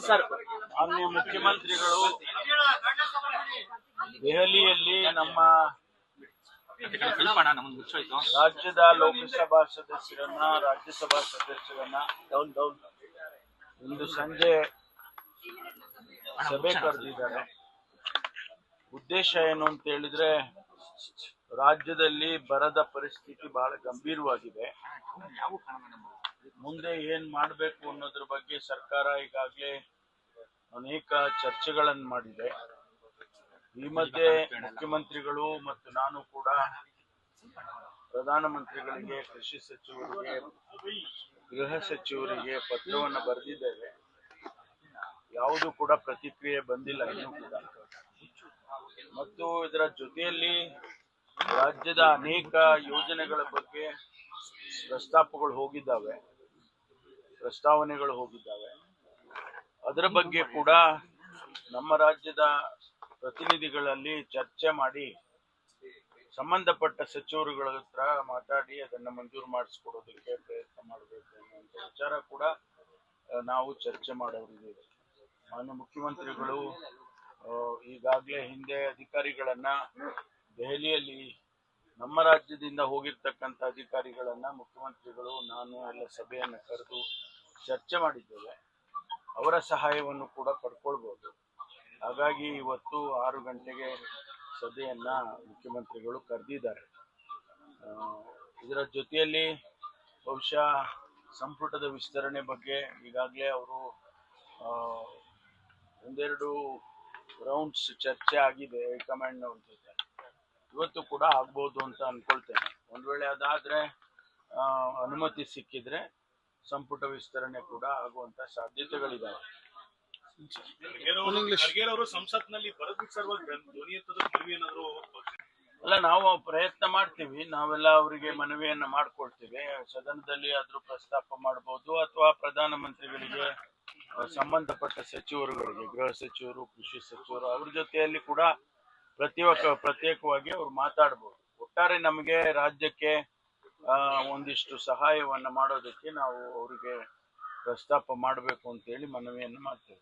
Sir, ಮಾನ್ಯ ಮುಖ್ಯಮಂತ್ರಿಗಳು ದೆಹಲಿಯಲ್ಲಿ ನಮ್ಮ ರಾಜ್ಯದ ಲೋಕಸಭಾ ಸದಸ್ಯರನ್ನ, ರಾಜ್ಯಸಭಾ ಸದಸ್ಯರನ್ನ ಇಂದು ಸಂಜೆ ಸಭೆ ಕರೆದಿದ್ದಾರೆ. ಉದ್ದೇಶ ಏನು ಅಂತ ಹೇಳಿದ್ರೆ, ರಾಜ್ಯದಲ್ಲಿ ಬರದ ಪರಿಸ್ಥಿತಿ ಬಹಳ ಗಂಭೀರವಾಗಿದೆ. ಮುಂದೆ ಏನ್ ಮಾಡಬೇಕು ಅನ್ನೋದ್ರ ಬಗ್ಗೆ ಸರ್ಕಾರ ಈಗಾಗಲೇ ಅನೇಕ ಚರ್ಚೆಗಳನ್ನು ಮಾಡಿದೆ. ಈ ಮಧ್ಯೆ ಮುಖ್ಯಮಂತ್ರಿಗಳು ಮತ್ತು ನಾನು ಕೂಡ ಪ್ರಧಾನಮಂತ್ರಿಗಳಿಗೆ, ಕೃಷಿ ಸಚಿವರಿಗೆ, ಗೃಹ ಸಚಿವರಿಗೆ ಪತ್ರವನ್ನು ಬರೆದಿದ್ದೇವೆ. ಯಾವುದು ಕೂಡ ಪ್ರತಿಕ್ರಿಯೆ ಬಂದಿಲ್ಲ ಇನ್ನೂ ಕೂಡ. ಮತ್ತು ಇದರ ಜೊತೆಯಲ್ಲಿ ರಾಜ್ಯದ ಅನೇಕ ಯೋಜನೆಗಳ ಬಗ್ಗೆ ಪ್ರಸ್ತಾವನೆಗಳು ಹೋಗಿದ್ದಾವೆ. ಅದರ ಬಗ್ಗೆ ಕೂಡ ನಮ್ಮ ರಾಜ್ಯದ ಪ್ರತಿನಿಧಿಗಳಲ್ಲಿ ಚರ್ಚೆ ಮಾಡಿ ಸಂಬಂಧಪಟ್ಟ ಸಚಿವರುಗಳ ಹತ್ರ ಮಾತಾಡಿ ಅದನ್ನು ಮಂಜೂರು ಮಾಡಿಸ್ಕೊಡೋದಕ್ಕೆ ಪ್ರಯತ್ನ ಮಾಡಬೇಕು ಅನ್ನುವಂಥ ವಿಚಾರ ಕೂಡ ನಾವು ಚರ್ಚೆ ಮಾಡೋರಿದ್ದೇವೆ. ಮಾನ್ಯ ಮುಖ್ಯಮಂತ್ರಿಗಳು ಈಗಾಗಲೇ ಹಿಂದೆ ಅಧಿಕಾರಿಗಳನ್ನ ದೆಹಲಿಯಲ್ಲಿ ನಮ್ಮ ರಾಜ್ಯದಿಂದ ಹೋಗಿರ್ತಕ್ಕಂಥ ಅಧಿಕಾರಿಗಳನ್ನ ಮುಖ್ಯಮಂತ್ರಿಗಳು, ನಾನು ಎಲ್ಲ ಸಭೆಯನ್ನು ಕರೆದು ಚರ್ಚೆ ಮಾಡಿದ್ದೇವೆ. ಅವರ ಸಹಾಯವನ್ನು ಕೂಡ ಪಡ್ಕೊಳ್ಬಹುದು. ಹಾಗಾಗಿ ಇವತ್ತು 6 ಗಂಟೆಗೆ ಸಭೆಯನ್ನ ಮುಖ್ಯಮಂತ್ರಿಗಳು ಕರೆದಿದ್ದಾರೆ. ಇದರ ಜೊತೆಯಲ್ಲಿ ಬಹುಶಃ ಸಂಪುಟದ ವಿಸ್ತರಣೆ ಬಗ್ಗೆ ಈಗಾಗಲೇ ಅವರು ಒಂದೆರಡು ರೌಂಡ್ಸ್ ಚರ್ಚೆ ಆಗಿದೆ ಹೈಕಮಾಂಡ್ ಅವ್ರ ಜೊತೆ. ಇವತ್ತು ಕೂಡ ಆಗ್ಬೋದು ಅಂತ ಅನ್ಕೊಳ್ತೇನೆ. ಒಂದ್ ವೇಳೆ ಅದಾದ್ರೆ ಅನುಮತಿ ಸಿಕ್ಕಿದ್ರೆ ಸಂಪುಟ ವಿಸ್ತರಣೆ ಕೂಡ ಆಗುವಂತ ಸಾಧ್ಯತೆಗಳಿದಾವೆ. ಸಂಸತ್ನಲ್ಲಿ ಅಲ್ಲ, ನಾವು ಪ್ರಯತ್ನ ಮಾಡ್ತೀವಿ. ನಾವೆಲ್ಲ ಅವರಿಗೆ ಮನವಿಯನ್ನ ಮಾಡ್ಕೊಳ್ತೀವಿ. ಸದನದಲ್ಲಿ ಆದ್ರೂ ಪ್ರಸ್ತಾಪ ಮಾಡಬಹುದು, ಅಥವಾ ಪ್ರಧಾನಮಂತ್ರಿಗಳಿಗೆ, ಸಂಬಂಧಪಟ್ಟ ಸಚಿವರುಗಳಿಗೆ, ಗೃಹ ಸಚಿವರು, ಕೃಷಿ ಸಚಿವರು, ಅವ್ರ ಜೊತೆಯಲ್ಲಿ ಕೂಡ ಪ್ರತ್ಯೇಕವಾಗಿ ಅವ್ರು ಮಾತಾಡಬಹುದು. ಒಟ್ಟಾರೆ ನಮಗೆ ರಾಜ್ಯಕ್ಕೆ ಒಂದಿಷ್ಟು ಸಹಾಯವನ್ನ ಮಾಡೋದಕ್ಕೆ ನಾವು ಅವರಿಗೆ ಪ್ರಸ್ತಾಪ ಮಾಡಬೇಕು ಅಂತೇಳಿ ಮನವಿಯನ್ನು ಮಾಡ್ತೇವೆ.